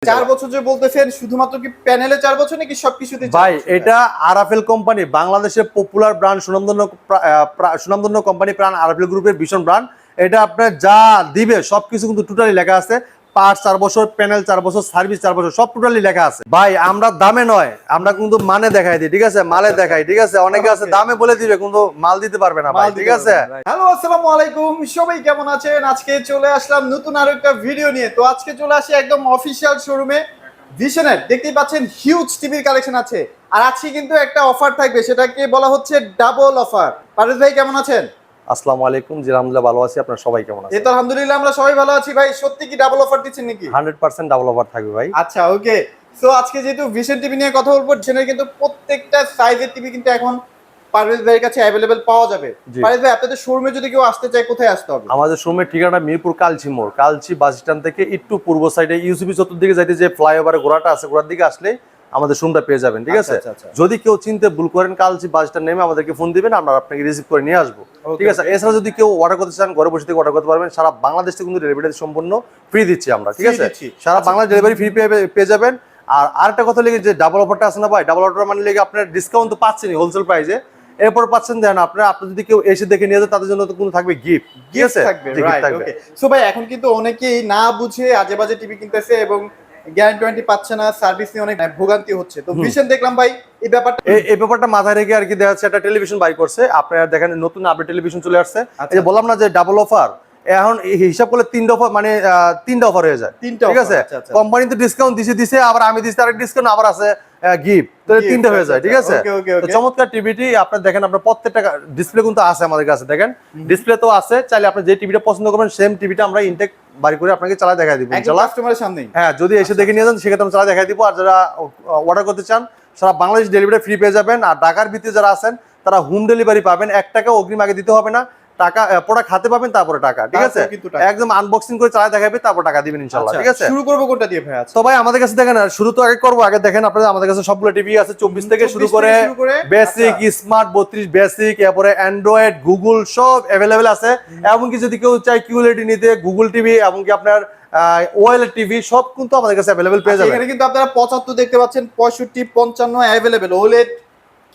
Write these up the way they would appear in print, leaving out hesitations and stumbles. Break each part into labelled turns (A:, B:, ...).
A: 4 বছর যে বলতেছেন শুধুমাত্র কি প্যানেলে 4 বছর নাকি সবকিছুতে?
B: ভাই এটা আরাফেল কোম্পানি, বাংলাদেশের পপুলার ব্র্যান্ড, সুনামধন্য কোম্পানি প্রাণ আরাফেল গ্রুপের ভীষণ ব্র্যান্ড। এটা আপনার যা দিবে সবকিছু কিন্তু টোটালি লেখা আছে। পার্ট 4 বছর, প্যানেল 4 বছর, সার্ভিস 4 বছর, সব টোটালি লেখা আছে। ভাই আমরা দামে নয়, আমরা কিন্তু মানে দেখাই দিই, ঠিক আছে? মালে দেখাই, ঠিক আছে? অনেকে আছে দামে বলে দিবে কিন্তু মাল দিতে পারবে না ভাই, ঠিক আছে?
A: হ্যালো, আসসালামু আলাইকুম, সবাই কেমন আছেন? আজকে চলে আসলাম নতুন আরো একটা ভিডিও নিয়ে। তো আজকে চলে আসি একদম অফিশিয়াল শোরুমে ভিশনের। দেখতেই পাচ্ছেন হিউজ টিভির কালেকশন আছে। আর আজকে কিন্তু একটা অফার থাকবে, সেটাকে বলা হচ্ছে ডাবল অফার। পারভেজ ভাই কেমন আছেন?
B: আসসালামু আলাইকুম, জি আলহামদুলিল্লাহ ভালো আছি। আপনারা সবাই কেমন আছেন?
A: এই তো আলহামদুলিল্লাহ আমরা সবাই ভালো আছি। ভাই সত্যি কি ডাবল অফার দিচ্ছেন নাকি?
B: 100% ডাবল অফার থাকবে ভাই।
A: আচ্ছা, ওকে। সো আজকে যেহেতু ভিশন টিভি নিয়ে কথা বলবো, ভিশনের কিন্তু প্রত্যেকটা সাইজের টিভি কিন্তু এখন পারভেজ ভাইয়ের কাছে অ্যাভেলেবেল পাওয়া যাবে।
B: জি।
A: পারভেজ ভাই, আপনাদের শোরুমে যদি কেউ আসতে চায় কোথায় আসতে হবে?
B: আমাদের শোরুমের ঠিকানা মিরপুর কালচি মোড়, কালচি বাস স্ট্যান্ড থেকে একটু পূর্ব সাইডে ইউসিবি চতুর্দিকে যাইতে যে ফ্লাইওভারের গোড়াটা আছে, গোড়ার দিকে আসলে আমাদের শোরুমটা পেয়ে যাবেন, ঠিক আছে?
A: আচ্ছা, আচ্ছা।
B: যদি কেউ চিনতে ভুল করেন, কালচি বাস স্ট্যান্ড নেমে আমাদেরকে ফোন দিবেন, আমরা আপনাকে রিসিভ করে নিয়ে আসবো, ঠিক আছে? এছাড়া যদি কেউ অর্ডার করতে চান, ঘরে বসে থেকে অর্ডার করতে পারবেন। সারা বাংলাদেশ থেকে কিন্তু ডেলিভারি সম্পূর্ণ ফ্রি দিচ্ছি আমরা, ঠিক আছে? সারা বাংলা ডেলিভারি ফ্রি পেয়ে যাবেন। আর আরেকটা কথা লেগে, যে ডাবল অফারটা আছে না ভাই, ডাবল অফার মানে লেগে আপনার ডিসকাউন্ট তো পাচ্ছেনই হোলসেল প্রাইসে, এরপর পাচ্ছেন দেন আপনার যদি কেউ এসে দেখে নিয়ে যায় তাদের জন্য তো কোনো থাকবে গিফট, ঠিক আছে?
A: থাকবে, রাইট, ওকে। সো ভাই এখন কিন্তু অনেকেই না বুঝে আজেবাজে টিভি কিনতেছে এবং গ্যারান্টি ওয়ারেন্টি পাচ্ছে না, সার্ভিস নিয়ে অনেক ভোগান্তি হচ্ছে। তো ভিশন দেখলাম ভাই এই ব্যাপারটা
B: এই ব্যাপারটা মাথায় রেখে আর কি দেখা যাচ্ছে একটা টেলিভিশন বাই করছে। আপনারা দেখেন নতুন আপডেট টেলিভিশন চলে আসছে। এই যে বললাম না যে ডাবল অফার, এখন হিসাব করলে 3টা অফার, মানে 3টা অফার হয়ে যায়, ঠিক আছে? কোম্পানি তো ডিসকাউন্ট দিছে, আবার আমি দিছি আরেক ডিসকাউন্ট, আবার আছে গিফট, তো 3টা হয়ে যায়, ঠিক আছে? তো চমৎকার টিভিটি আপনারা দেখেন, আপনার প্রত্যেকটা ডিসপ্লে কিন্তু আছে আমাদের কাছে, দেখেন ডিসপ্লে তো আছে। চাইলে আপনি যে টিভিটা পছন্দ করবেন সেম টিভিটা আমরা ইনটেক বাড়ি করে আপনাকে চালা দেখাই দিব ইনশাআল্লাহ,
A: কাস্টমারের সামনেই।
B: হ্যাঁ, যদি এসে দেখে নিয়ে যান সেক্ষেত্রে আমরা চালা দেখাই দিব। আর যারা অর্ডার করতে চান সারা বাংলাদেশ ডেলিভারি ফ্রি পেয়ে যাবেন। আর ঢাকার ভিতরে যারা আছেন তারা হোম ডেলিভারি পাবেন, 1 টাকা অগ্রিম আগে দিতে হবে না। টাকা প্রোডাক্ট হাতে পাবেন, তারপরে টাকা, ঠিক আছে? একদম আনবক্সিং করে চালা দেখাবে, তারপর টাকা দিবেন ইনশাআল্লাহ, ঠিক আছে?
A: শুরু করব কোনটা দিয়ে ভাই? আচ্ছা
B: তো ভাই আমাদের কাছে দেখেন, শুরু তো আগে করবো, আগে দেখেন আপনাদের আমাদের কাছে সবগুলো টিভি আছে 24 থেকে শুরু করে বেসিক, স্মার্ট 32 বেসিক, এরপরে অ্যান্ড্রয়েড, গুগল সব অ্যাভেলেবেল আছে। এমনকি যদি কেউ চায় কিউএলইডি নিতে, গুগল টিভি, এমনকি আপনার ওএলইডি টিভি সব কিন্তু আমাদের কাছে অ্যাভেলেবেল পেয়ে যাবেন।
A: এখানে কিন্তু আপনারা 75 দেখতে পাচ্ছেন, 65, 55 অ্যাভেলেবেল। ওএলইডি,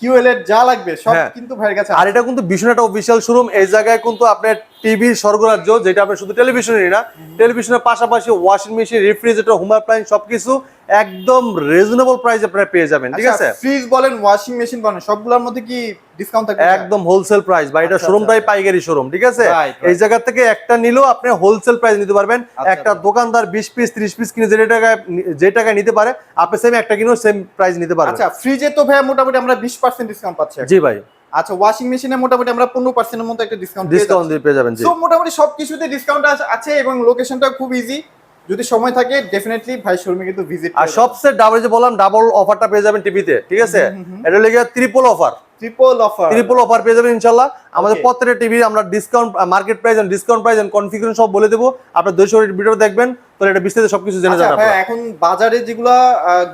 A: কিউএলইডি যা লাগবে সব কিন্তু ভাইয়ের কাছে।
B: আর এটা কিন্তু ভীষণ একটা অফিশিয়াল শোরুম। এই জায়গায় কিন্তু আপনার টিভির স্বর্গরাজ্য, যেটা আপনি শুধু টেলিভিশনই না, টেলিভিশনের পাশাপাশি washing machine, refrigerator, home appliance সবকিছু একদম রিজনেবল প্রাইসে আপনারা পেয়ে যাবেন, ঠিক আছে?
A: ফ্রিজ বলেন, ওয়াশিং মেশিন বলেন, সবগুলোর মধ্যে কি ডিসকাউন্ট থাকবে?
B: একদম হোলসেল প্রাইস, বা এটা শোরুমটাই পাইকারি শোরুম, ঠিক আছে? এই জায়গা থেকে একটা নিলেও আপনি হোলসেল প্রাইস নিতে পারবেন। একটা দোকানদার 20 পিস 30 পিস কিনে যে টাকায় নিতে পারে, আপনি সেম একটা কিনেও সেম প্রাইস নিতে পারবেন।
A: আচ্ছা, ফ্রিজে তো ভাই মোটামুটি আমরা 20% ডিসকাউন্ট পাচ্ছি।
B: জি ভাই।
A: আচ্ছা, ওয়াশিং মেশিনে মোটামুটি আমরা 15% এর মতো একটা ডিসকাউন্ট
B: পেয়ে যাবেন। জি,
A: সো মোটামুটি সবকিছুতে ডিসকাউন্ট আছে এবং লোকেশনটা খুব ইজি। যদি সময় থাকে ডেফিনেটলি ভাই শোরুমে কিন্তু ভিজিট।
B: আর সবচেয়ে ডাবল, যে বললাম ডাবল অফারটা পেয়ে যাবেন টিভিতে, ঠিক আছে? এটা লেগে ট্রিপল অফার পেয়ে যাবেন ইনশাআল্লাহ। আমাদের প্রত্যেকটা টিভি আমরা discount, market price and discount price and configuration সব বলে দেবো। আপনারা 200 ভিডিও দেখবেন, তাহলে এটা বিস্তারিত সবকিছু জেনে যাবেন আপনারা।
A: এখন বাজারে যেগুলা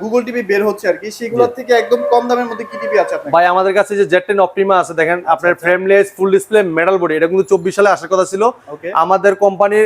A: গুগল টিভি বের হচ্ছে আর কি, সেগুলোর থেকে একদম কম দামের মধ্যে কি টিভি আছে আপনার?
B: ভাই আমাদের কাছে যে Z10 অপটিমা আছে, দেখেন আপনার frameless full display metal body. এটা কিন্তু 24 সালে আসার কথা ছিল, আমাদের কোম্পানির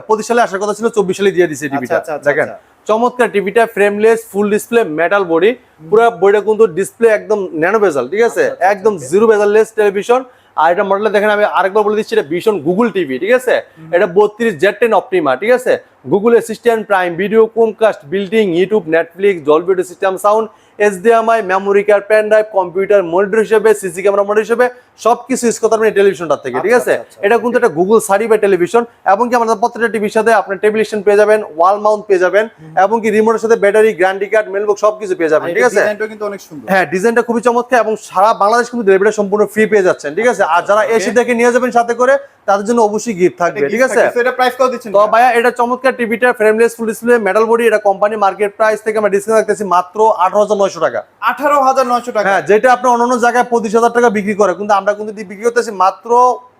B: 25 সালে আসার কথা ছিল, 24 সালে দিয়ে দিয়েছে টিভিটা। দেখেন চমৎকার টিভিটা, frameless full display metal body, পুরো বডিটা কিন্তু ডিসপ্লে একদম ন্যানো বেজাল, ঠিক আছে? একদম জিরো বেজাললেস টেলিভিশন। আর এটা মডেলটা দেখেন, আমি আরেকবার বলে দিচ্ছি, এটা ভীষণ গুগল টিভি, ঠিক আছে? এটা 32 Z10 অপটিমা, ঠিক আছে? Google assistant, prime video, Chromecast, building, YouTube, Netflix, Dolby audio system sound, HDMI, memory card, pen drive, computer monitor হিসেবে, সিসি ক্যামেরা মনিটর হিসেবে সবকিছু ইউজ করতে পারবেন টেলিভিশনটা থেকে, ঠিক আছে? এটা কিন্তু একটা গুগল সার্টিফাইড টেলিভিশন। এবং কি আমাদের প্রত্যেকটা টিভির সাথে আপনার টেবিল স্ট্যান্ড পেয়ে যাবেন, ওয়াল মাউন্ট পেয়ে যাবেন, এবং কি রিমোটের সাথে ব্যাটারি, গ্যারান্টি কার্ড, মেলবুক সবকিছু পেয়ে যাবেন, ঠিক আছে?
A: ডিজাইনটা কিন্তু অনেক সুন্দর।
B: হ্যাঁ, ডিজাইনটা খুবই চমৎকার এবং সারা বাংলাদেশ কিন্তু ডেলিভারি সম্পূর্ণ ফ্রি পেয়ে যাচ্ছেন, ঠিক আছে? আর যারা এসে দেখে নিয়ে যাবেন সাথে করে, তাদের জন্য অবশ্যই গিফট থাকবে, ঠিক আছে?
A: এটা প্রাইস কত দিচ্ছেন?
B: তো ভাইয়া এটা চমৎকার টিভিটা, frameless full display metal body, এটা কোম্পানি মার্কেট প্রাইস থেকে আমরা ডিসকাউন্ট রাখতেছি মাত্র 18,900 টাকা।
A: 18,900 টাকা?
B: হ্যাঁ, যেটা আপনি অন্যান্য জায়গায় 25,000 টাকা বিক্রি করে, কিন্তু আমরা কিন্তু বিক্রি করতেছি মাত্র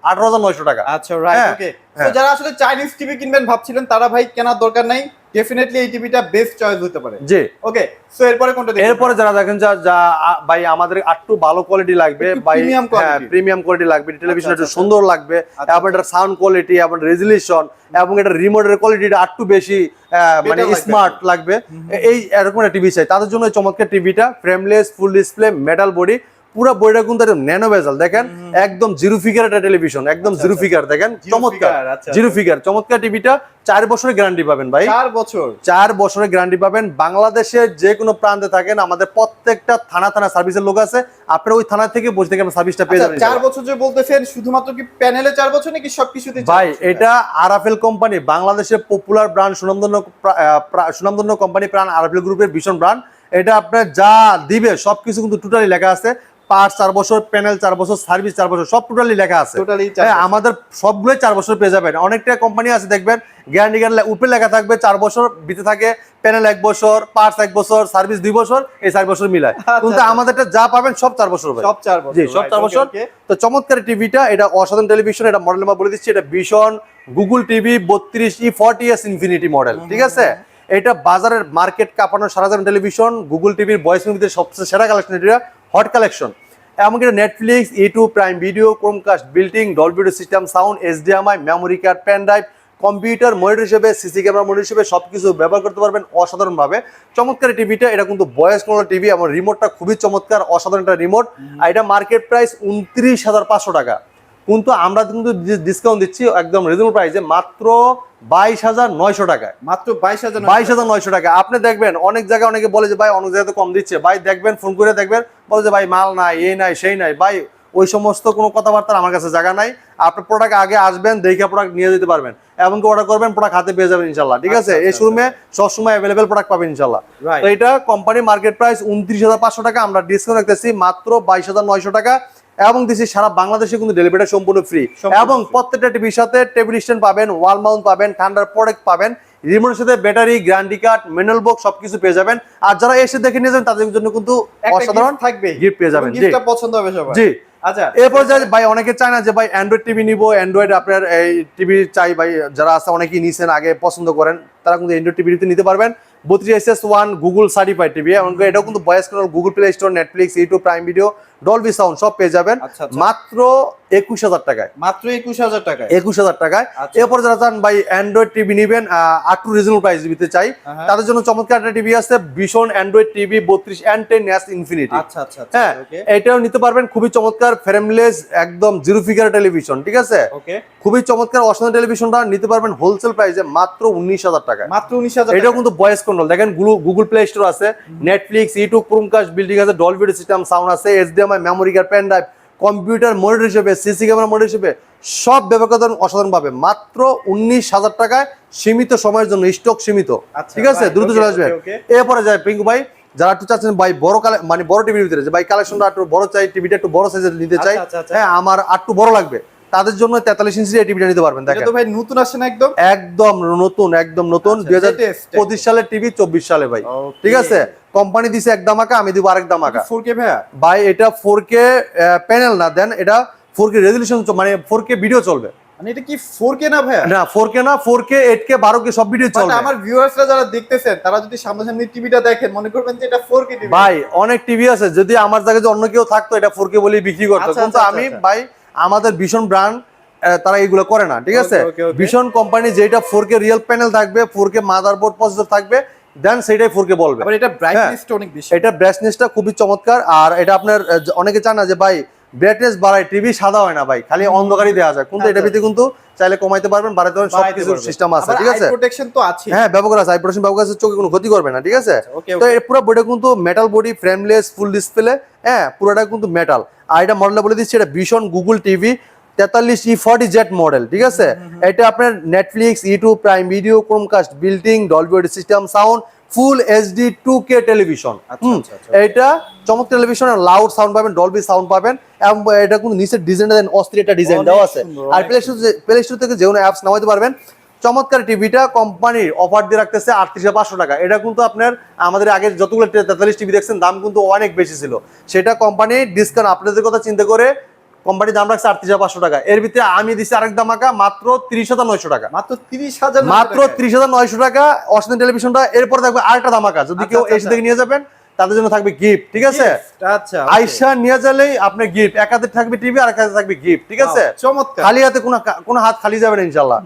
B: 18,900 টাকা।
A: আচ্ছা রাইট, ওকে। তো যারা আসলে চাইনিজ টিভি কিনবেন ভাবছিলেন তারা ভাই কেনার দরকার নাই, ডেফিনেটলি এই টিভিটা বেস্ট চয়েস হতে পারে।
B: জি
A: ওকে, সো এরপরে কোনটা দেখবেন?
B: এরপরে যারা দেখেন ভাই আমাদের একটু ভালো কোয়ালিটি লাগবে ভাই, হ্যাঁ প্রিমিয়াম কোয়ালিটি লাগবে, টেলিভিশন একটু সুন্দর লাগবে, এবং এটার সাউন্ড কোয়ালিটি এবং রেজুলেশন এবং এটা রিমোটের কোয়ালিটিটা একটু বেশি মানে স্মার্ট লাগবে, এই এরকম একটা টিভি চাই তাদের জন্য চমৎকার টিভিটা। Frameless, full display, metal body, পুরো বডিটা কিন্তু ন্যানো বেজাল, দেখেন একদম জিরো ফিগার একটা টেলিভিশন, একদম জিরো ফিগার, দেখেন চমৎকার জিরো ফিগার চমৎকার টিভিটা। 4 বছরের গ্যারান্টি পাবেন ভাই, 4 বছরের গ্যারান্টি পাবেন। বাংলাদেশের যে কোনো প্রান্তে থাকেন, আমাদের প্রত্যেকটা থানা সার্ভিসের লোক আছে, আপনারা ওই থানা থেকে বসে থেকে সার্ভিসটা পেয়ে যাবেন।
A: 4 বছর যে বলতেছেন শুধুমাত্র কি প্যানেলে 4 বছর নাকি সবকিছুতে?
B: ভাই এটা আরএফএল কোম্পানি, বাংলাদেশের পপুলার ব্র্যান্ড, সুনামধন্য কোম্পানি, প্রাণ আরএফএল গ্রুপের ভীষণ ব্র্যান্ড। এটা আপনার যা দিবে সবকিছু কিন্তু টোটালি লেখা আছে, পার্ট 4 বছর, প্যানেল 4 বছর, সার্ভিস 4 বছর, সব টোটালি লেখা আছে। আমাদের সবগুলোই 4 বছর পেয়ে যাবেন। অনেকটা কোম্পানি আছে দেখবেন গ্যারান্টি কার্ড উপরে লেখা থাকবে 4 বছর, ভিতরে থাকে প্যানেল 1 বছর, পার্টস 1 বছর, সার্ভিস 2 বছর, এই 4 বছর মিলায়। কিন্তু আমাদেরটা যা পাবেন সব 4 বছর হবে,
A: সব 4 বছর।
B: জি সব 4 বছর। তো চমৎকার টিভিটা, এটা অসাধারণ টেলিভিশন। এটা মডেল নাম্বার বলে দিচ্ছি, এটা ভীষণ Google TV 32E40S infinity model, ঠিক আছে। এটা বাজারের মার্কেট কাঁপানো সাধারণ টেলিভিশন, গুগল টিভির ভয়েস মুভিতে সবচেয়ে সেরা কালেকশন, এটা হট কালেকশন। এমনকি Netflix, YouTube, prime video, Chromecast, built-in, Dolby audio system, sound, HDMI, memory card, pen drive, computer monitor হিসেবে, সিসি ক্যামেরা মনিটর হিসেবে সবকিছু ব্যবহার করতে পারবেন অসাধারণভাবে। চমৎকার টিভিটা, এটা কিন্তু ভয়েস কন্ট্রোল টিভি এবং রিমোটটা খুবই চমৎকার, অসাধারণ একটা রিমোট। আর এটা মার্কেট প্রাইস 29,500 টাকা, কিন্তু আমরা কিন্তু ডিসকাউন্ট দিচ্ছি একদম রিজনেবল প্রাইসে, মাত্র 22,900 টাকায়,
A: মাত্র
B: 22,900 টাকা। আপনি দেখবেন অনেক জায়গায় অনেকে বলে যে ভাই অনেক জায়গায় কম দিচ্ছে, ভাই দেখবেন ফোন করে দেখবেন, বলে যে ভাই মাল নাই, এই নাই সেই নাই, ভাই ওই সমস্ত কোনো কথাবার্তা আমার কাছে জায়গা নাই। আপনি প্রোডাক্ট আগে আসবেন, দেখে প্রোডাক্ট নিয়ে যেতে পারবেন, এমনকি অর্ডার করবেন, প্রোডাক্ট হাতে পেয়ে যাবেন ইনশাল্লাহ, ঠিক আছে। এই শোরুমে সবসময় অ্যাভেলেবেল প্রোডাক্ট পাবেন ইনশাল্লাহ। তো এটা কোম্পানি মার্কেট প্রাইস 29,500 টাকা, আমরা ডিসকাউন্ট রাখতেছি মাত্র 22,900 টাকা, এবং দিচ্ছি সারা বাংলাদেশে কিন্তু ডেলিভারিটা সম্পূর্ণ ফ্রি। এবং প্রত্যেকটা টিভির সাথে টেবিল স্ট্যান্ড পাবেন, ওয়াল মাউন্ট পাবেন, ঠান্ডার প্রোডাক্ট পাবেন, রিমোটের সাথে battery, guarantee card, manual box সবকিছু পেয়ে যাবেন। আর যারা এসে দেখে নিয়ে যাবেন তাদের জন্য কিন্তু অসাধারণ
A: থাকবে,
B: গিফট পেয়ে যাবেন।
A: গিফটটা পছন্দ হবে সবার।
B: জি
A: আচ্ছা,
B: এরপর যাই ভাই, অনেকে চায় না যে ভাই অ্যান্ড্রয়েড টিভি নিবো, অ্যান্ড্রয়েড আপনার এই টিভি চাই ভাই, যারা আছে অনেকেই নিছেন আগে পছন্দ করেন, তারা কিন্তু অ্যান্ড্রয়েড টিভি নিতে পারবেন। 32SS1 গুগল সার্টিফাইড টিভি, এমনকি এটাও কিন্তু voice control, Google Play store, Netflix, YouTube, prime video, Dolby sound সব পেয়ে যাবেন মাত্র 21,000 টাকায়,
A: মাত্র 21,000 টাকায়,
B: 21,000 টাকায়। এরপর যারা চান ভাই অ্যান্ড্রয়েড টিভি নিবেন, একটু রিজনেবল প্রাইস দিতে চাই, তাদের জন্য চমৎকার একটা টিভি আছে, ভীষণ অ্যান্ড্রয়েড টিভি 32N10S ইনফিনিটি। হ্যাঁ এটাও নিতে পারবেন, খুবই চমৎকার, ফ্রেমলেস, একদম জিরো ফিগার টেলিভিশন, ঠিক আছে। খুবই চমৎকার অসাধারণ টেলিভিশনটা নিতে পারবেন হোলসেল প্রাইসে মাত্র 19,000 টাকায়, মাত্র 19,000। এটাও কিন্তু ভয়েস কন্ট্রোল, দেখেন গুগল প্লে স্টোর আছে, নেটফ্লিক্স, ইউটিউব, ক্রোমকাস্ট, বিল্ডিং আছে, ডলবি অডিও সিস্টেম, সাউন্ড আছে, HDMI, memory card, pen drive, computer monitor হিসেবে, সিসি ক্যামেরা মনিটর হিসেবে সব ব্যবহার করতে অসাধারণ পাবে মাত্র 19,000 টাকায়, সীমিত সময়ের জন্য, স্টক সীমিত, ঠিক আছে, দ্রুত চলে আসবে। এরপরে যায় পিঙ্কু ভাই, যারা একটু চাচ্ছেন ভাই বড় মানে বড় টিভির ভিতরে, যে ভাই কালেকশনটা একটু বড় চাই, টিভিটা একটু বড় সাইজের নিতে চাই, হ্যাঁ আমার একটু বড় লাগবে, তাদের জন্য 43 ইঞ্চি টিভিটা নিতে পারবেন। দেখেন
A: ভাই নতুন আসে না, একদম
B: একদম নতুন 2025 সালের টিভি 24 সালে ভাই, ঠিক আছে। কোম্পানি দিছে এক দামাকা, আমি দিব আরেক দামাকা।
A: 4K
B: ভাই এটা 4K প্যানেল না, দেন এটা 4K রেজোলিউশন, মানে 4K ভিডিও চলবে।
A: মানে এটা কি 4K না ভাইয়া?
B: না 4K না, 4K 8K 12K সব ভিডিও চলবে।
A: আমার ভিউয়ার্সরা যারা দেখতেছেন তারা যদি সামনাসামনি টিভিটা দেখেন মনে করবেন যে এটা 4K টিভি।
B: ভাই অনেক টিভি আছে, যদি আমার জায়গায় অন্য কেউ থাকতো এটা 4K বলে বিক্রি করতো, কিন্তু আমি ভাই আমাদের ভীষণ ব্র্যান্ড তারা এইগুলো করে না, ঠিক আছে। ভীষণ কোম্পানি যেটা 4K রিয়েল প্যানেল থাকবে, 4K মাদারবোর্ড প্রসেসর থাকবে, দেন সেটাই 4K বলবে।
A: আবার এটা ব্রাইটনেসটা অনেক বেশি,
B: এটা ব্রাইটনেসটা খুবই চমৎকার। আর এটা আপনার অনেকে চান না যে ভাই ব্রাইটনেস বাড়ায়, টিভি সাদা হয় না ভাই, খালি অন্ধকারই দেওয়া যায়, কিন্তু এটা ভিতরে কিন্তু চাইলে কমাইতে পারবেন, বাড়াইতে পারবেন, সবকিছু সিস্টেম আছে, ঠিক আছে।
A: আই প্রোটেকশন তো আছে,
B: হ্যাঁ ব্যবহার আছে, আই প্রোটেকশন ব্যবহার আছে, চোখে কোনো ক্ষতি করবে না, ঠিক আছে। তো এই পুরো বডিটা কিন্তু metal body, frameless, full display, হ্যাঁ পুরোটা কিন্তু মেটাল। আর এটা মডেলটা বলে দিচ্ছি, এটা ভীষণ গুগল টিভি 43E40Z মডেল, ঠিক আছে। এটা আপনার Netflix, YouTube, prime video, Chromecast, built-in, Dolby audio system, sound, ফুল এইচডি 2K টেলিভিশন। এটা চমৎকার টেলিভিশন, লাউড সাউন্ড পাবেন, ডলবি সাউন্ড পাবেন, এবং এটা কিন্তু নিচের ডিজাইনটা দেন অস্থির ডিজাইন দেওয়া আছে। আর প্লে স্টোর থেকে যে কোনো অ্যাপস নামাইতে পারবেন। চমৎকার টিভিটা কোম্পানির অফার দিয়ে রাখতেছে 38,500 টাকা। এটা কিন্তু আপনার আমাদের আগে যতগুলো 43 টিভি দেখছেন দাম কিন্তু অনেক বেশি ছিল, সেটা কোম্পানি ডিসকাউন্ট আপনাদের কথা চিন্তা করে কোম্পানি দাম রাখছে 38,500 টাকা, এর ভিতরে আমি দিচ্ছি আরেক ধামাকা মাত্র 30,900 টাকা,
A: মাত্র 30,000,
B: মাত্র 30,900 টাকা অরিজিনাল টেলিভিশনটা। এরপর থাকবে আরেকটা ধামাকা, যদি কেউ এসে থেকে নিয়ে যাবেন তাদের জন্য থাকবে গিফট, ঠিক আছে?
A: আচ্ছা,
B: আয়শা নিয়ে গেলেই আপনার গিফট, এক হাতে থাকবে টিভি আর এক হাতে থাকবে গিফট, ঠিক আছে?
A: চমৎকার,
B: খালি হাতে কোনো হাত খালি যাবে না ইনশাআল্লাহ।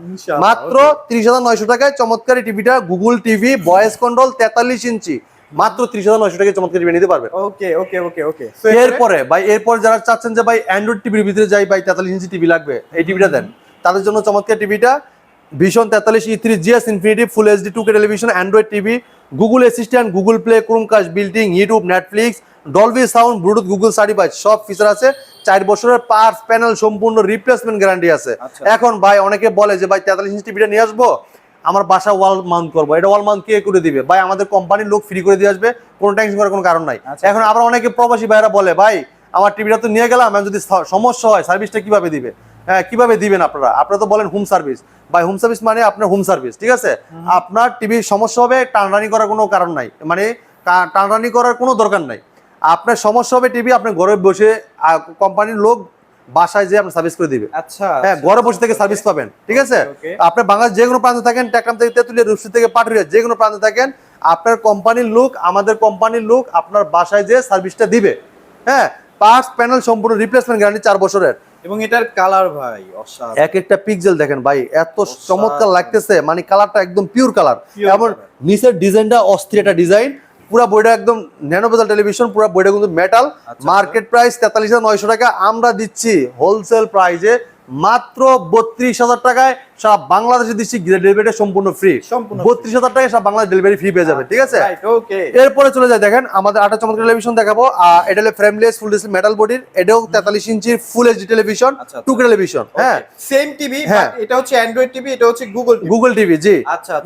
B: মাত্র 30,900 টাকায় চমৎকার টিভিটা, গুগল টিভি, ভয়েস কন্ট্রোল, 43 ইঞ্চি, মাত্র 30,900 টাকায় চমৎকার টিভি নিতে পারবেন।
A: ওকে ওকে ওকে ওকে।
B: এরপরে ভাই, এরপর যারা চাচ্ছেন যে ভাই অ্যান্ড্রয়েড টিভির ভিতরে যাই ভাই 43 ইঞ্চি টিভি লাগবে, এই টিভিটা দেন, তাদের জন্য চমৎকার টিভিটা vision 43 E3 GS infinity full HD 2K television, Android TV, Google assistant, Google play, Chromecast, building, YouTube, Netflix, Dolby sound, Bluetooth, Google certified, সব ফিচার আছে। 4 বছরের পার্টস প্যানেল সম্পূর্ণ রিপ্লেসমেন্ট গ্যারান্টি আছে। এখন ভাই অনেকে বলে যে ভাই 43 ইঞ্চি টিভিটা নিয়ে আসবো, আমার বাসা ওয়াল মাউন্ট করবো, এটা ওয়াল মাউন্ট কে করে দিবে? ভাই আমাদের কোম্পানির লোক ফ্রি করে দিয়ে আসবে, কোনো টেনশন করার কোনো কারণ নাই। এখন আবার অনেকে প্রবাসী ভাইরা বলে ভাই আমার টিভিটা তো নিয়ে গেলাম, যদি সমস্যা হয় সার্ভিসটা কিভাবে দিবে? হ্যাঁ, কিভাবে দিবেন আপনারা? আপনারা তো বলেন হোম সার্ভিস, ভাই হোম সার্ভিস মানে আপনার হোম সার্ভিস, ঠিক আছে? আপনার টিভির সমস্যা হবে, টানরানি করার কোনো কারণ নাই, মানে টানরানি করার কোনো দরকার নাই। আপনার সমস্যা হবে টিভি, আপনি ঘরে বসে কোম্পানির লোক বাসায় যেয়ে আপনার সার্ভিস করে দিবে।
A: আচ্ছা,
B: হ্যাঁ, ঘরে বসে থেকে সার্ভিস পাবেন, ঠিক আছে? আপনি বাংলাদেশ যে কোনো প্রান্তে থাকেন, টেকনাম থেকে তেতুলিয়া, রূপসী থেকে পাটুরিয়া, যে কোনো প্রান্তে থাকেন, আপনার কোম্পানির লোক, আমাদের কোম্পানির লোক আপনার বাসায় যেয়ে সার্ভিসটা দিবে। হ্যাঁ, পার্টস প্যানেল সম্পূর্ণ রিপ্লেসমেন্ট গ্যারান্টি 4 বছরের।
A: এবং এটার কালার ভাই অসাধারণ,
B: এক একটা পিক্সেল দেখেন ভাই, এত চমৎকার লাগতেছে, মানে কালারটা একদম পিওর কালার, এমন নিচের ডিজাইনটা অস্থির একটা ডিজাইন, পুরা বইটা একদম ন্যানো বেজেল টেলিভিশন, পুরা বইটা কিন্তু মেটাল। মার্কেট প্রাইস 43,900 টাকা, আমরা দিচ্ছি হোলসেল প্রাইসে মাত্র 32,000 টাকায়, সারা বাংলাদেশে দিচ্ছি ডেলিভারি সম্পূর্ণ ফ্রি। 32,000 টাকায় সারা বাংলাদেশ ডেলিভারি ফ্রি পেয়ে যাবে, ঠিক আছে? এরপরে চলে যায়, দেখেন আমাদের আটা চমৎকার টেলিভিশন দেখাবো। এটা হলো ফ্রেমলেস ফুল ডিসপ্লে মেটাল বডির, এটাও 43 ইঞ্চির full HD television, 2K television. হ্যাঁ,
A: সেম টিভি, এটা হচ্ছে অ্যান্ড্রয়েড টিভি, এটা হচ্ছে গুগল টিভি।
B: জি,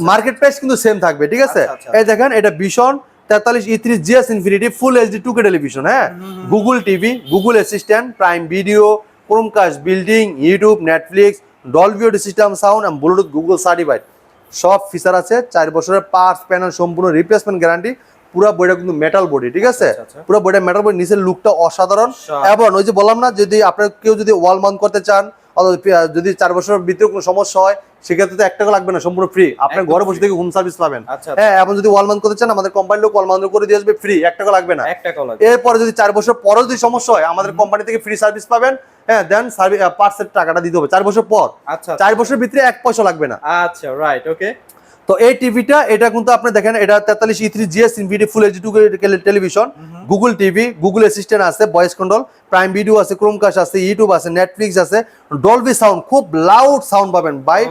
B: মার্কেট প্রাইস কিন্তু সেম থাকবে, ঠিক আছে? এই দেখেন এটা Vision 43 E3 GS infinity full HD 2K television. হ্যাঁ, Google TV, Google assistant, prime video, Chromecast, building, YouTube, Netflix, Dolby audio system sound এবং ব্লুটুথ, গুগল সার্টিফাইড, সব ফিচার আছে। 4 বছরের পার্টস প্যানেল সম্পূর্ণ রিপ্লেসমেন্ট গ্যারান্টি। পুরো বইটা কিন্তু মেটাল বডি, ঠিক আছে? পুরো বইটা মেটাল বডি, নিচের লুকটা অসাধারণ। এবং ওই যে বললাম না, যদি আপনার কেউ যদি ওয়াল মাউন্ট করতে চান, যদি 4 বছরের ভিতরে কোনো সমস্যা হয়, সেক্ষেত্রে তো 1 টাকা লাগবে না, সম্পূর্ণ ফ্রি, আপনি ঘরে বসে থেকে হোম সার্ভিস পাবেন। হ্যাঁ, এবং যদি ওয়াল মাউন্ট করতে চান, আমাদের কোম্পানির লোক ওয়াল মাউন্ট করে দিয়ে আসবে ফ্রি, 1 টাকা লাগবে না। এরপরে যদি 4 বছর পরে যদি সমস্যা হয়, আমাদের কোম্পানি থেকে ফ্রি সার্ভিস পাবেন। হ্যাঁ, দেন পার্টসের টাকাটা দিতে হবে 4 বছর পর। 4 বছরের ভিতরে 1 পয়সা লাগবে না।
A: আচ্ছা, রাইট, ওকে।
B: তো এই টিভিটা, এটা কিন্তু আপনি দেখেন, এটা 43 E3 GS infinity full HD 2K television, Google TV, Google assistant আছে, ভয়েস কন্ট্রোল, প্রাইম ভিডিও আছে, ক্রোমকাস্ট আছে, ইউটিউব আছে, নেটফ্লিক্স আছে, ডলবি সাউন্ড, খুব লাউড সাউন্ড পাবেন ভাই,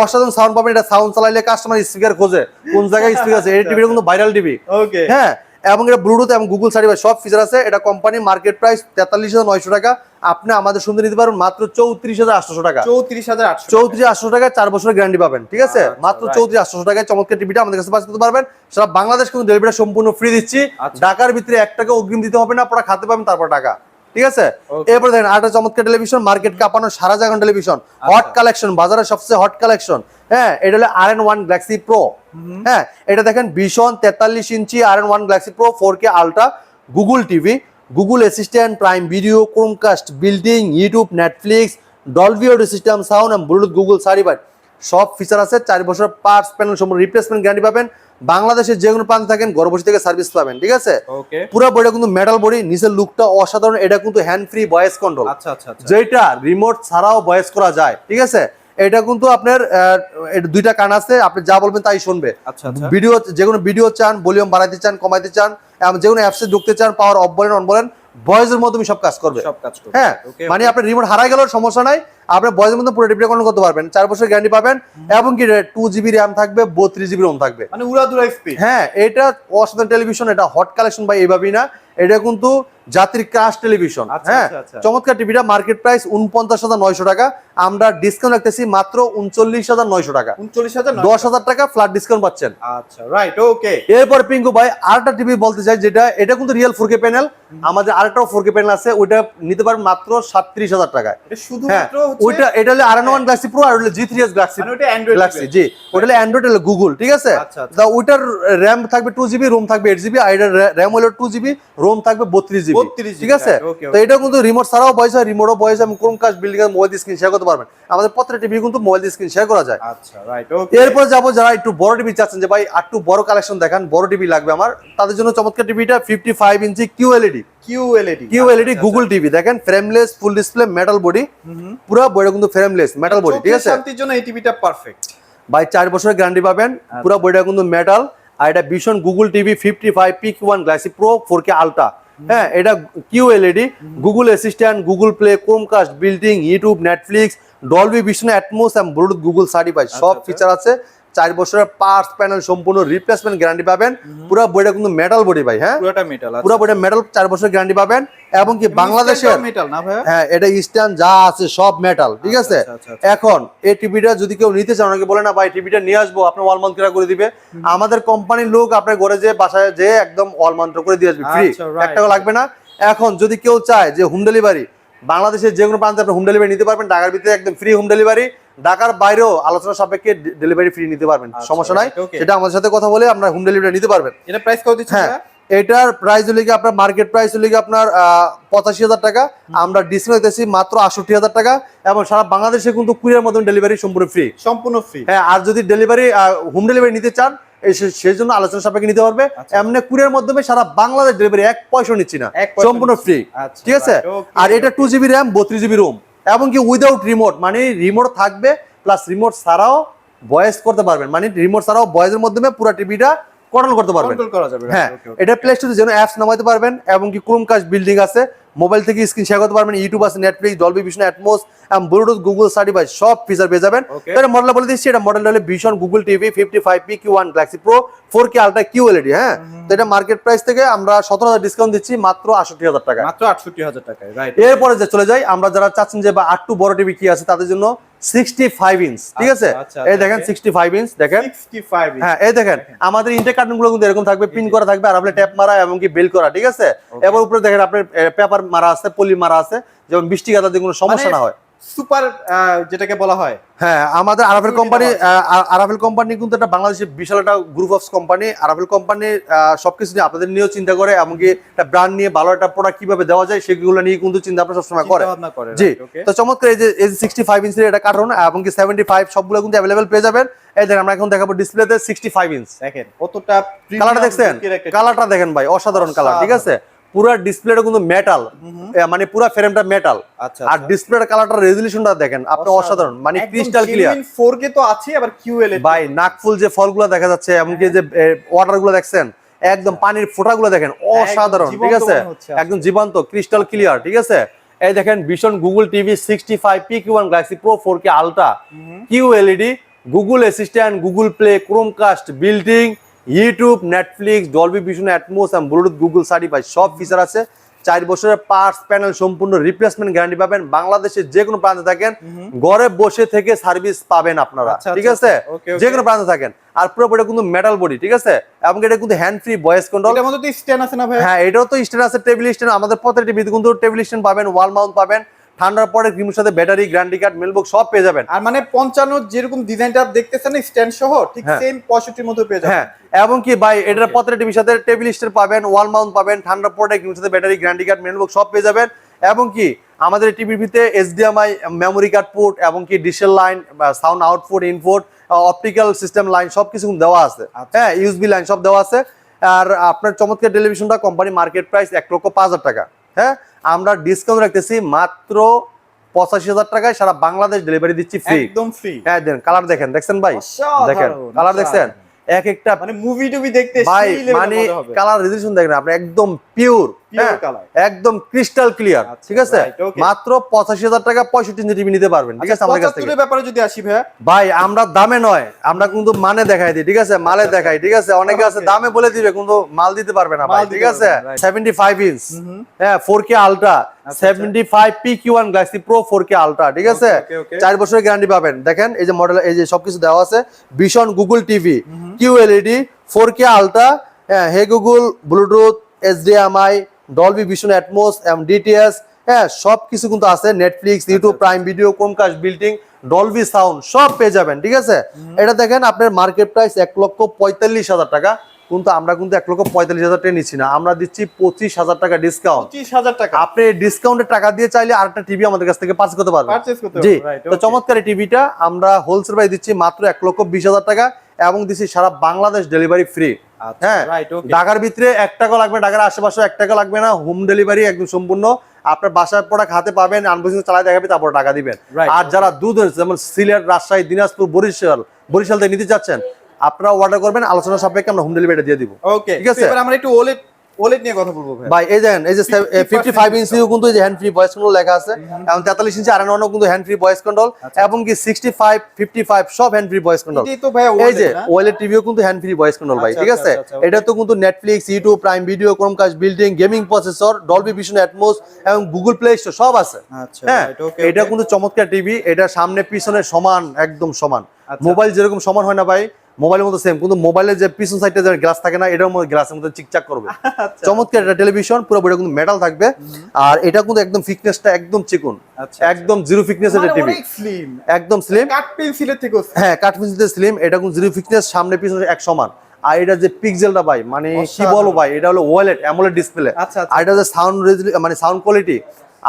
B: অসাধারণ সাউন্ড পাবেন। এটা সাউন্ড চালাইলে কাস্টমার স্পিকার খোঁজে কোন জায়গায় স্পিকার আছে। এই টিভিটা কিন্তু ভাইরাল টিভি। ওকে, হ্যাঁ, এবং এটা ব্লুটুথ এবং গুগল সার্টিফাইড, সব ফিচার আছে। এটা কোম্পানি মার্কেট প্রাইস 43,900 টাকা, আপনি আমাদের সুন্দর নিতে পারবেন মাত্র 34,800 টাকা। 34,800 টাকায় 4 বছরের গ্যারান্টি পাবেন, ঠিক আছে? মাত্র 34,800 টাকায় চমৎকার টিভিটা আমাদের কাছে পাস করতে পারবেন। সারা বাংলাদেশ কিন্তু ডেলিভারি সম্পূর্ণ ফ্রি দিচ্ছি। ঢাকার ভিতরে 1 টাকা অগ্রিম দিতে হবে না, আপনারা খাতে পাবেন তারপর টাকা, ঠিক আছে? এরপর দেখেন আরেকটা চমৎকার টেলিভিশন, মার্কেট কাঁপানো সারা জায়গার টেলিভিশন, হট কালেকশন, বাজারের সবচেয়ে হট কালেকশন। হ্যাঁ, এটা হলো RN1 গ্যালাক্সি প্রো। হ্যাঁ, এটা দেখেন ভিশন 43 ইঞ্চি RN1 Galaxy pro 4K ultra, Google TV, Google assistant, prime video, Chromecast, building, YouTube, Netflix, Dolby audio system sound এবং ব্লুটুথ, গুগল সার্টিফাইড, সব ফিচার আছে। 4 বছর পার্টস প্যানেল সম্পূর্ণ রিপ্লেসমেন্ট গ্যারান্টি পাবেন। বাংলাদেশের যে কোনো প্রান্তে থাকেন, ঘরে বসে থেকে সার্ভিস পাবেন, ঠিক আছে? পুরো বডিটা কিন্তু মেটাল বডি, নিচের লুকটা অসাধারণ। এটা কিন্তু হ্যান্ড ফ্রি ভয়েস কন্ট্রোল, যেটা রিমোট ছাড়াও ভয়েস করা যায়, ঠিক আছে? এটা কিন্তু আপনার 2টা কান আছে, আপনি যা বলবেন তাই শুনবে। ভিডিও, যে কোনো ভিডিও চান, ভলিউম বাড়াইতে চান, কমাইতে চান, যে কোনো অ্যাপসে ঢুকতে চান, পাওয়ার অফ বলেন অন বলেন, ভয়েসের মাধ্যমে সব কাজ করবে। হ্যাঁ, মানে আপনার রিমোট হারাই গেলেও সমস্যা নাই, আপনার ভয়েসের মধ্যে পুরো টিভিটা কন্ট্রোল করতে পারবেন। 4 বছর গ্যারান্টি পাবেন, এবং কি 2GB র্যাম থাকবে, 32GB রোম থাকবে,
A: মানে উড়াদুরা স্পিড।
B: হ্যাঁ, এটা অসাধারণ টেলিভিশন, এটা হট কালেকশন ভাই, এইভাবেই না, এটা কিন্তু জাতির ক্রাশ টেলিভিশন। হ্যাঁ, চমৎকার টিভিটা মার্কেট প্রাইস 49,900 টাকা, আমরা ডিসকাউন্ট রাখতেছি মাত্র 39,900 টাকা। 10,000 টাকা ফ্ল্যাট ডিসকাউন্ট পাচ্ছেন।
A: আচ্ছা, রাইট, ওকে।
B: এরপর পিঙ্কু ভাই আরেকটা টিভি বলতে চাই, যেটা এটা কিন্তু রিয়েল 4K প্যানেল, আমাদের আরেকটাও 4K প্যানেল আছে, ওইটা নিতে পারবেন মাত্র 37,000 টাকায়।
A: শুধুমাত্র
B: ওইটা, এটা হলো RN1 গ্যালাক্সি প্রো, আর হলো G3s গ্যালাক্সি,
A: মানে ওটা অ্যান্ড্রয়েড
B: গ্যালাক্সি। জি, ওটা হলো অ্যান্ড্রয়েড, হলো গুগল, ঠিক আছে? ওইটার র‍্যাম থাকবে 2GB, রোম থাকবে 8GB, আর এটার র‍্যাম হলো 2GB, রোম থাকবে 32GB। জিবি, ঠিক আছে? তো এটা কিন্তু রিমোট ছাড়াও ভয়েস হয়, রিমোটও ভয়েস, এবং ক্রোমকাস্ট বিল্ডিং এর মোবাইল স্ক্রিন শেয়ার করতে পারবেন। আমাদের প্রত্যেকটা টিভি কিন্তু মোবাইল স্ক্রিন শেয়ার করা যায়।
A: আচ্ছা, রাইট, ওকে।
B: এরপর যাবো যারা একটু বড় টিভি চাচ্ছেন যে ভাই একটু বড় কালেকশন দেখান, বড় টিভি লাগবে আমার, তাদের জন্য চমৎকার টিভিটা 55 ইঞ্চি QLED গুগল টিভি। দেখেন frameless, full display, metal body, পুরো বডিটা কিন্তু ফ্রেমলেস মেটাল বডি, ঠিক আছে?
A: শান্তির জন্য এই টিভিটা পারফেক্ট
B: ভাই 4 বছরের গ্যারান্টি পাবেন, পুরো বডিটা কিন্তু মেটাল। আর এটা ভীষণ Google TV 55 PQ1 glassy pro 4K ultra. হ্যাঁ, এটা QLED, Google assistant, Google play, Chromecast, building, YouTube, Netflix, Dolby Vision, Atmos এবং ব্লুটুথ গুগল সার্টিফাইড, সব ফিচার আছে। 4 বছরের পার্টস প্যানেল সম্পূর্ণ রিপ্লেসমেন্ট গ্যারান্টি পাবেন। পুরো বডিটা কিন্তু মেটাল বডি ভাই, হ্যাঁ
A: পুরোটা মেটাল,
B: পুরো বডিটা মেটাল, 4 বছরের গ্যারান্টি পাবেন। এবং কি বাংলাদেশের
A: মেটাল না ভাই?
B: হ্যাঁ, এটা স্ট্যান্ড যা আছে সব মেটাল, ঠিক আছে? এখন এই টিভিটা যদি কেউ নিতে চান, অনেকে বলে না ভাই টিভিটা নিয়ে আসবো, আপনার ওয়াল মাউন্ট করে দিবে। আমাদের কোম্পানির লোক আপনার ঘরে যে বাসায় যে একদম ওয়াল মাউন্ট করে দিয়ে আসবে ফ্রি, 1 টাকা লাগবে না। এখন যদি কেউ চায় যে হোম ডেলিভারি, বাংলাদেশের যে কোনো প্রান্তে আপনি হোম ডেলিভারি নিতে পারবেন, ঢাকার ভিতরে একদম ফ্রি হোম ডেলিভারি, ঢাকার বাইরেও আলোচনা সাপেক্ষে ডেলিভারি ফ্রি নিতে পারবেন, সমস্যা নাই। সেটা আমাদের সাথে কথা বলে আপনার হোম ডেলিভারি নিতে পারবেন।
A: এটা প্রাইস কত দিচ্ছেন?
B: হ্যাঁ, এটার প্রাইস হলে কি আপনার মার্কেট প্রাইস হলে কি আপনার 85,000 টাকা, আমরা ডিসকাউন্ট দিতেছি মাত্র 68,000 টাকা, এবং সারা বাংলাদেশে কিন্তু কুরিয়ার মাধ্যমে ডেলিভারি সম্পূর্ণ ফ্রি। হ্যাঁ, আর যদি ডেলিভারি হোম ডেলিভারি নিতে চান, সেই জন্য আলোচনা সাপেক্ষে নিতে পারবে। এমনি কুরিয়ার মাধ্যমে সারা বাংলাদেশ ডেলিভারি 1 পয়সা নিচ্ছি না, সম্পূর্ণ ফ্রি, ঠিক আছে? আর এটা 2GB র্যাম, 32GB রোম, এবং কি উইদাউট রিমোট, মানে রিমোট থাকবে প্লাস রিমোট ছাড়াও ভয়েস করতে পারবেন, মানে রিমোট ছাড়াও ভয়েসের মাধ্যমে পুরো টিভিটা কন্ট্রোল করতে পারবেন। হ্যাঁ, এটা প্লে স্টোরে যেন অ্যাপস নামাইতে পারবেন, এবং কি ক্রোমকাস্ট বিল্ডিং আছে, মোবাইল থেকে স্ক্রিন শেয়ার করতে পারবেন, ইউটিউব আছে, নেটফ্লিক্স, ডলবি ভিশন, অ্যাটমোস এবং ব্লুটুথ গুগল সার্টিফাইড, সব ফিচার পেয়ে যাবেন। এটা মডেল বলে দিচ্ছি, এটা মডেলটা হলো ভীষণ Google TV 55 PQ1 Galaxy pro 4K ultra QLED। হ্যাঁ, তো এটা মার্কেট প্রাইস থেকে আমরা 17,000 ডিসকাউন্ট দিচ্ছি মাত্র 68,000 টাকা,
A: মাত্র 68,000 টাকায়, রাইট।
B: এরপরে যে চলে যাই, আমরা যারা চাচ্ছেন যে বা একটু বড় টিভি কি আছে তাদের জন্য 65 ইঞ্চ, ঠিক আছে? এই দেখেন 65 ইঞ্চ, দেখেন
A: 65 ইঞ্চ।
B: হ্যাঁ, এই দেখেন আমাদের ইনটেক কার্টন গুলো কিন্তু এরকম থাকবে, পিন করা থাকবে, আর আপনি ট্যাপ মারা এবং কি বেল করা, ঠিক আছে? এবার উপরে দেখেন আপনার পেপার মারা আছে, পলি মারা আছে, যেমন বৃষ্টি কাদা দিয়ে কোনো সমস্যা না হয়,
A: সুপার যেটাকে বলা হয়।
B: হ্যাঁ, আমাদের আরাফেল কোম্পানি কিন্তু একটা বাংলাদেশের বিশাল একটা গ্রুপ অফ কোম্পানি। আরাফেল কোম্পানি সবকিছু নিয়ে আপনাদের নিয়েও চিন্তা করে, এমনকি একটা ব্র্যান্ড নিয়ে ভালো একটা প্রোডাক্ট কিভাবে দেওয়া যায় সেগুলো নিয়ে কিন্তু চিন্তা ভাবনা সবসময় করে। জি, তো চমৎকার এই যে 65 ইঞ্চের এটা কার্টন, এবং কি 75 সবগুলো কিন্তু অ্যাভেলেবেল পেয়ে যাবেন। এই দেখেন আমরা এখন দেখাবো ডিসপ্লেতে 65 ইঞ্চ,
A: দেখেন কতটা
B: কালারটা দেখছেন, কালারটা দেখেন ভাই, অসাধারণ কালার, ঠিক আছে? পুরো ডিসপ্লেটা কিন্তু মেটাল, মানে পুরো ফ্রেমটা মেটাল, আর ডিসপ্লের কালারটা রেজোলিউশনটা দেখেন আপনি, অসাধারণ, মানে ক্রিস্টাল ক্লিয়ার।
A: 4K তো আছে, আবার QLED
B: ভাই নাকফুল যে ফলগুলো দেখা যাচ্ছে, এমনকি যে ওয়াটারগুলো দেখছেন, একদম পানির ফোঁটাগুলো দেখেন, অসাধারণ, ঠিক আছে? একদম জীবন্ত ক্রিস্টাল ক্লিয়ার, ঠিক আছে? এই দেখেন ভীষণ Google TV 65 PQ1 Galaxy pro 4K ultra QLED, Google assistant, Google play, Chromecast, building, YouTube, Netflix, Dolby Vision, Atmos এবং ব্লুটুথ গুগল সার্টিফাইড, সব ফিচার আছে। 4 বছরের পার্টস প্যানেল সম্পূর্ণ রিপ্লেসমেন্ট গ্যারান্টি পাবেন। বাংলাদেশের যে কোনো প্রান্তে থাকেন, ঘরে বসে থেকে সার্ভিস পাবেন আপনারা, ঠিক আছে? যে কোনো প্রান্তে থাকেন। আর পুরো বডিটা কিন্তু মেটাল বডি, ঠিক আছে? এবং এটা কিন্তু হ্যান্ড ফ্রি ভয়েস কন্ট্রোল।
A: এটার মধ্যে তো স্ট্যান্ড আছে না ভাই?
B: হ্যাঁ, এটাও তো স্ট্যান্ড আছে, টেবিল স্ট্যান্ড। আমাদের প্রত্যেকটা টিভিতে কিন্তু টেবিল স্ট্যান্ড পাবেন, ওয়াল মাউন্ট পাবেন, ঠান্ডার পরে ক্রিমের সাথে ব্যাটারি, গ্যারান্টি কার্ড, মেলবক্স সব পেয়ে যাবেন।
A: আর মানে 55 যেরকম ডিজাইনটা দেখতেছেন স্ট্যান্ড সহ, ঠিক সেম 65 মতো পেয়ে যাবেন।
B: হ্যাঁ, এবং কি ভাই এটার প্রত্যেকটা টিভির সাথে টেবিল স্ট্যান্ড পাবেন, ওয়াল মাউন্ট পাবেন, ঠান্ডার পরে ক্রিমের সাথে ব্যাটারি, গ্যারান্টি কার্ড, মেলবক্স সব পেয়ে যাবেন। এবং কি আমাদের টিভির ভিতরে HDMI মেমোরি কার্ড পোর্ট, এবং কি ডিশের line, sound output, input, optical system line সবকিছু দেওয়া আছে। হ্যাঁ, USB লাইন সব দেওয়া আছে। আর আপনার চমৎকার টেলিভিশনটা কোম্পানি মার্কেট প্রাইস 1,05,000 টাকা। হ্যাঁ, আমরা ডিসকাউন্ট রাখতেছি মাত্র 85,000 টাকায়, সারা বাংলাদেশ ডেলিভারি দিচ্ছি ফ্রি,
A: একদম ফ্রি।
B: হ্যাঁ, দেন কালার দেখেন, দেখছেন ভাই, দেখেন কালার দেখছেন, এক একটা
A: মানে মুভি টুভি দেখতে
B: ভাই, মানে কালার রেজোলিউশন দেখেন আপনি, একদম পিওর কালার, একদম ক্রিস্টাল ক্লিয়ার, ঠিক আছে? মাত্র 85,000 টাকা 65 ইঞ্চি টিভি নিতে পারবেন, ঠিক আছে? আমাদের কাছ থেকে
A: ব্যাপারে যদি আসি ভাই,
B: ভাই আমরা দামে নয়, আমরা কিন্তু মানে দেখাই দিই, ঠিক আছে? মালে দেখাই, ঠিক আছে? অনেকে আছে দামে বলে দিবে কিন্তু মাল দিতে পারবে না ভাই, ঠিক আছে? 75 ইঞ্চ, হ্যাঁ, 4K ultra 75 PQ1 Galaxy pro 4K ultra, ঠিক আছে? 4 বছরের গ্যারান্টি পাবেন। দেখেন এই যে মডেল, এই যে সবকিছু দেওয়া আছে, ভীষণ Google TV QLED 4K ultra, হ্যাঁ, hey Google, Bluetooth, HDMI, Dolby Vision, Atmos এবং DTS, হ্যাঁ, সবকিছু কিন্তু আছে। Netflix, YouTube, prime video, Chromecast, building, Dolby sound সব পেয়ে যাবেন, ঠিক আছে? এটা দেখেন আপনার মার্কেট প্রাইস 1,45,000 টাকা, কিন্তু আমরা কিন্তু 1,45,000 টাকা নিচ্ছি না, আমরা দিচ্ছি 25,000 টাকা ডিসকাউন্ট।
A: 25,000 টাকা
B: আপনি ডিসকাউন্টের টাকা দিয়ে চাইলে আরেকটা টিভি আমাদের কাছ থেকে পারচেজ করতে পারবেন। জি, তো চমৎকার এই টিভিটা আমরা হোলসেল প্রাইস দিচ্ছি মাত্র 1,20,000 টাকা এবং দিচ্ছি সারা বাংলাদেশ ডেলিভারি ফ্রি। হ্যাঁ, ঢাকার ভিতরে 1 টাকা লাগবে, ঢাকার আশেপাশে 1 টাকা লাগবে না, হোম ডেলিভারি একদম সম্পূর্ণ। আপনার বাসার প্রোডাক্ট হাতে পাবেন, আনবক্সিং চালাই দেখাবে, তারপর টাকা দিবেন। আর যারা দূর যেমন সিলেট, রাজশাহী, দিনাজপুর, বরিশাল থেকে নিতে চাচ্ছেন, আপনারা অর্ডার করবেন, আলোচনা সাপেক্ষে আমরা হোম ডেলিভারি দিয়ে দিব।
A: ওকে, ঠিক আছে। এবার আমরা একটু ওলেড নিয়ে কথা বলবো
B: ভাই। এই দেখেন, এই যে 55 ইঞ্চিও কিন্তু এই যে হ্যান্ড ফ্রি ভয়েস কন্ট্রোল লেখা আছে, এবং 43 ইঞ্চি আরএন1 কিন্তু হ্যান্ড ফ্রি ভয়েস কন্ট্রোল, এবং কি 65, 55 সব হ্যান্ড ফ্রি ভয়েস কন্ট্রোল। এই যে ওএলইডি টিভিও কিন্তু হ্যান্ড ফ্রি ভয়েস কন্ট্রোল ভাই, ঠিক আছে। এটা তো কিন্তু Netflix, YouTube, prime video, Chromecast, building, gaming processor, Dolby vision, atoms এবং গুগল প্লে স্টোর সব আছে। হ্যাঁ, এটা কিন্তু চমৎকার টিভি, এটা সামনে পিছনে সমান, একদম সমান। মোবাইল যেরকম সমান হয় না ভাই, মোবাইলের মতো সেম, কিন্তু মোবাইলের যে পিছন সাইডে যে গ্লাস থাকে না, এটার মধ্যে গ্লাসের মধ্যে চিকচাক করবে। চমৎকার এটা টেলিভিশন, পুরো বড় কিন্তু মেটাল থাকবে, আর এটা কিন্তু একদম ফিটনেসটা একদম চিকন, একদম জিরো ফিটনেস এর টিভি, একদম স্লিম, কাট পেন্সিলের থেকে। হ্যাঁ, কাট পেন্সিলের স্লিম, এটা কিন্তু জিরো ফিটনেস, সামনে পিছনে এক সমান। আর এটা যে পিক্সেলটা ভাই, মানে কি বলবো ভাই, এটা হলো ওএলইডি অ্যামোলেড ডিসপ্লে। আর এটা যে সাউন্ড মানে সাউন্ড কোয়ালিটি,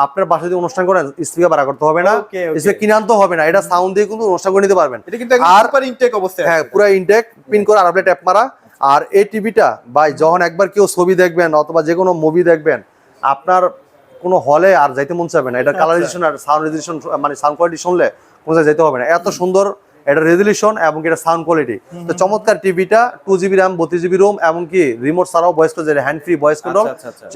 B: আপনার বাসায় যদি অনুষ্ঠান করেন স্পিকার ভাড়া করতে হবে না, স্পিকার কিনে আনতে হবে না, এটা সাউন্ড দিয়ে কিন্তু অনুষ্ঠান করে নিতে পারবেন।
A: এটা কিন্তু একদম সুপার ইনটেক অবস্থায়।
B: হ্যাঁ, পুরো ইনটেক, পিন করে আরবলে ট্যাপ মারা। আর এই টিভিটা ভাই, যখন একবার কেউ ছবি দেখবেন অথবা যে কোনো মুভি দেখবেন, আপনার কোনো হলে আর যাইতে মন চাইবে না। এটা কালারাইজেশন আর সাউন্ড রেজোলিউশন, মানে সাউন্ড কোয়ালিটি শুনলে কোনো জায়গায় যেতে হবে না, এত সুন্দর এটা রেজোলিউশন এবং এটা সাউন্ড কোয়ালিটি। তো চমৎকার টিভিটা, 2GB RAM, 32GB ROM, এবং কি রিমোট ছাড়াও voice control, hand free voice control,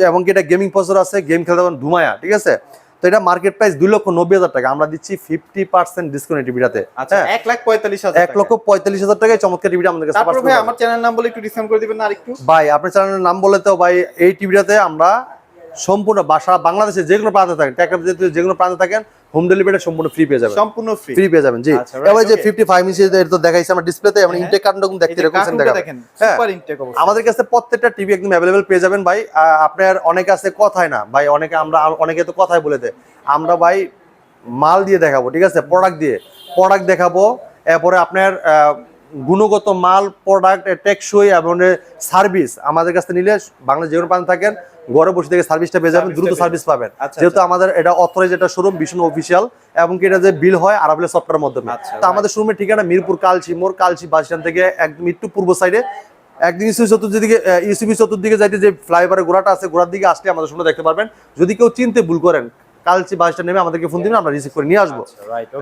B: এবং কি এটা গেমিং প্রসেসর আছে, গেম খেলতে পারবেন ধুমায়া, ঠিক আছে। তো এটা মার্কেট প্রাইস 2,90,000 টাকা, আমরা দিচ্ছি 50% ডিসকাউন্ট টিভিটাতে।
A: আচ্ছা, 1,45,000
B: 1,45,000 টাকায় চমৎকার টিভিটা আমাদের কাছে।
A: তারপর ভাই আমার চ্যানেল নাম বলে একটু ডিসকাউন্ট করে দিবেন না আরেকটু? ভাই
B: আপনার চ্যানেলের নাম বলে তো ভাই, এই টিভিটাতে আমরা সম্পূর্ণ বাংলাদেশে যে কোনো প্রান্তে থাকেন, যে কোনো প্রান্তে থাকেন, হোম ডেলিভারি সম্পূর্ণ ফ্রি পেয়ে যাবেন, সম্পূর্ণ ফ্রি পেয়ে যাবেন। জি, এবারে যে 55 ইঞ্চি এর তো দেখাইছে আমরা ডিসপ্লেতে, আমরা ইনটেক কার্টুন কিন্তু দেখতে রাখছেন, দেখেন সুপার ইনটেক অবস্থা। আমাদের কাছে প্রত্যেকটা টিভি একদম अवेलेबल পেয়ে যাবেন ভাই। আপনার অনেকে আছে কথাই না ভাই, অনেকে তো কথাই বলে দেয়, আমরা ভাই মাল দিয়ে দেখাবো, ঠিক আছে, প্রোডাক্ট দেখাবো, এরপরে আপনার গুণগত মাল, প্রোডাক্ট, টেকসই এবং সার্ভিস আমাদের কাছে নিলে বাংলাদেশ যে কোনো প্রান্তে থাকেন, ঘরে বসে থেকে সার্ভিসটা পেয়ে যাবেন, দ্রুত সার্ভিস পাবেন। যেহেতু আমাদের এটা অথরাইজ একটা শোরুম, ভীষণ অফিসিয়াল, এবং কি এটা যে বিল হয় আরাবলে সফটওয়্যারের মাধ্যমে। তো আমাদের শোরুমের ঠিকানা মিরপুর কালচি মোড়, কালচি বাস স্ট্যান্ড থেকে একদম একটু পূর্ব সাইডে, একদিন ইউসিবি চতুর্দিকে যাইতে যে ফ্লাইওভারের গোড়াটা আছে, গোড়ার দিকে আসলে আমাদের শোরুম দেখতে পারবেন। যদি কেউ চিনতে ভুল করেন, কালচি বাস স্ট্যান্ড নেমে আমাদেরকে ফোন দিবেন, আমরা রিসিভ করে নিয়ে আসবো।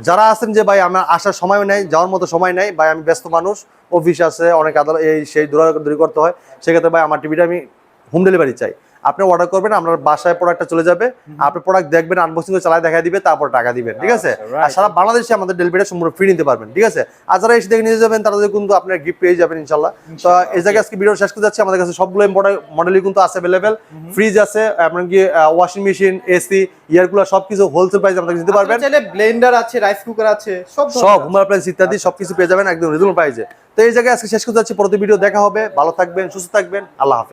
B: যারা আছেন যে ভাই আমার আসার সময় নেই, যাওয়ার মতো সময় নেই ভাই, আমি ব্যস্ত মানুষ, অফিস আছে, অনেক আদালত, এই সেই দৌড়াদৌড়ি করতে হয়, সেক্ষেত্রে ভাই আমার টিভিটা আমি হোম ডেলিভারি চাই, আপনি অর্ডার করবেন, আপনার বাসায় প্রোডাক্টটা চলে যাবে, আপনি প্রোডাক্ট দেখবেন, আনবক্সিং করে চালায় দেখা দিবে, তারপর টাকা দিবেন, ঠিক আছে। আর সারা বাংলাদেশে আমাদের ডেলিভারি সম্পূর্ণ ফ্রি নিতে পারবেন, ঠিক আছে। আর যারা এসে দেখে নিয়ে যাবেন, তারা কিন্তু আপনার গিফট পেয়ে যাবেন ইনশাল্লাহ। তো এই জায়গায় আজকে ভিডিও শেষ করে যাচ্ছে, আমাদের কাছে সবগুলো মডেলই কিন্তু আছে अवेलेबल, ফ্রিজ আছে, এমনকি ওয়াশিং মেশিন, এসি, ইয়ারকুলার সবকিছু হোলসেল প্রাইসে আমাদের দিতে পারবেন। চাইলে ব্লেন্ডার আছে, রাইস কুকার আছে, সব হোম অ্যাপ্লায়েন্স ইত্যাদি সবকিছু পেয়ে যাবেন একদম রিজনেবল প্রাইসে। তো এই জায়গায় আজকে শেষ করে যাচ্ছি, পরবর্তী ভিডিও দেখা হবে, ভালো থাকবেন, সুস্থ থাকবেন, আল্লাহ হাফেজ।